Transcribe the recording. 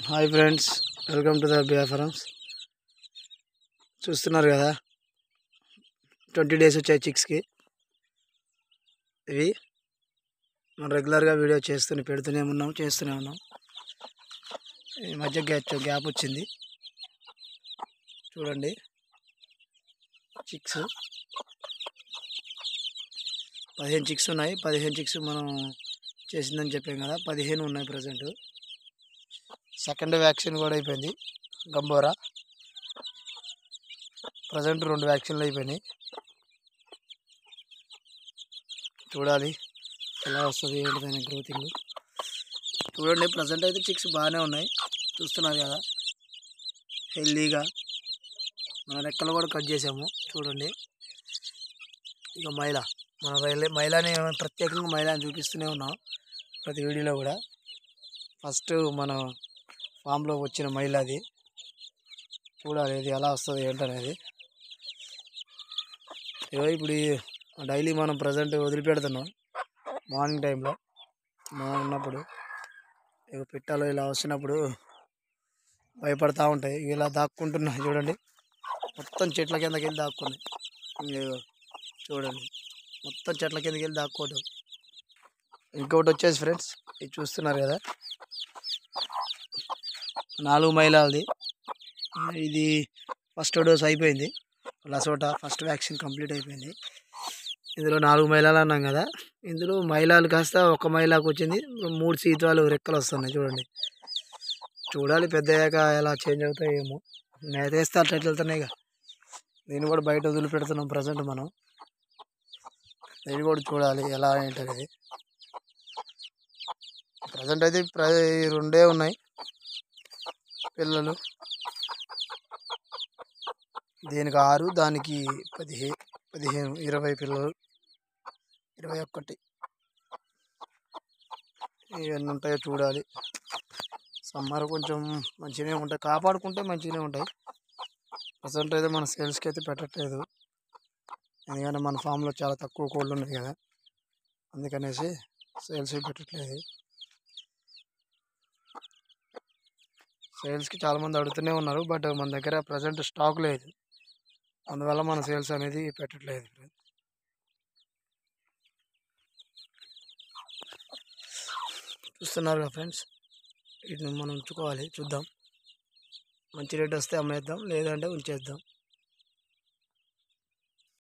Hi friends, welcome to the BR farms. చూస్తున్నారు కదా, 20 days వచ్చాయి చిక్స్కి. ఇవి మనం రెగ్యులర్గా వీడియో పెడుతూనే ఉన్నాం. ఈ మధ్య గ్యాప్ వచ్చింది. చూడండి, చిక్స్ 15 చిక్స్ ఉన్నాయి. 15 చిక్స్ మనం చేసిందని చెప్పాం కదా, 15 ఉన్నాయి ప్రజెంట్. సెకండ్ వ్యాక్సిన్ కూడా అయిపోయింది, గంబోరా. ప్రజెంట్ 2 వ్యాక్సిన్లు అయిపోయినాయి. చూడాలి ఎలా వస్తుంది ఏంటిదని గ్రోతింగ్. చూడండి, ప్రజెంట్ అయితే చిక్స్ బాగానే ఉన్నాయి. చూస్తున్నారు కదా, హెల్దీగా. మన రెక్కలు కూడా కట్ చేసాము. చూడండి, ఇక మైలాని ప్రత్యేకంగా మైలాని చూపిస్తూనే ఉన్నాం ప్రతి వీడియోలో కూడా. ఫస్ట్ మన ఫామ్లో వచ్చిన మైలాది. చూడాలి ఇది ఎలా వస్తుంది ఏంటనేది. ఇప్పుడు డైలీ మనం ప్రజెంట్ వదిలిపెడుతున్నాం మార్నింగ్ టైంలో. ఉన్నప్పుడు ఇక పిట్టలు ఇలా వచ్చినప్పుడు భయపడతా ఉంటాయి. ఇలా దాక్కుంటున్నాయి. చూడండి, మొత్తం చెట్ల కిందకి వెళ్ళి దాక్కున్నాయి. చూడండి, మొత్తం చెట్ల కిందకి వెళ్ళి దాక్కోవటం. ఇంకొకటి వచ్చేసి ఫ్రెండ్స్, ఇది చూస్తున్నారు కదా, 4 మైలాలది. ఇది ఫస్ట్ డోస్ అయిపోయింది. లసోటా ఫస్ట్ వ్యాక్సిన్ కంప్లీట్ అయిపోయింది. ఇందులో 4 మైలాలు అన్నాం కదా, ఇందులో మైలాలు కాస్త ఒక మైలాకు వచ్చింది. 3 సీతాలు రెక్కలు వస్తున్నాయి. చూడాలి పెద్ద అయ్యాక ఎలా చేంజ్ అవుతాయి ఏమో. మేతేస్తే అట్లా వెళ్తున్నాయి. ఇక దీన్ని కూడా బయట వదిలిపెడుతున్నాం ప్రజెంట్ మనం. దీన్ని కూడా చూడాలి ఎలా ఏంటనేది. ప్రజెంట్ అయితే 2 ఉన్నాయి పిల్లలు. దీనికి 6, దానికి 15, 20 పిల్లలు, 21 ఇవన్నీ ఉంటాయో చూడాలి. సమ్మర్ కొంచెం మంచిగానే ఉంటాయి, కాపాడుకుంటే మంచిగానే ఉంటాయి. ప్రజెంట్ అయితే మన సేల్స్కి అయితే పెట్టట్లేదు, ఎందుకంటే మన ఫామ్లో చాలా తక్కువ కోళ్ళు ఉన్నాయి కదా, అందుకనేసి సేల్స్ పెట్టట్లేదు. సేల్స్కి చాలామంది అడుగుతూనే ఉన్నారు, బట్ మన దగ్గర ప్రజెంట్ స్టాక్ లేదు. అందువల్ల మన సేల్స్ అనేది పెట్టట్లేదు. చూస్తున్నారు కదా ఫ్రెండ్స్, వీటిని మనం ఉంచుకోవాలి. చూద్దాం, మంచి రేట్ వస్తే అమ్మేద్దాం, లేదంటే ఉంచేద్దాం.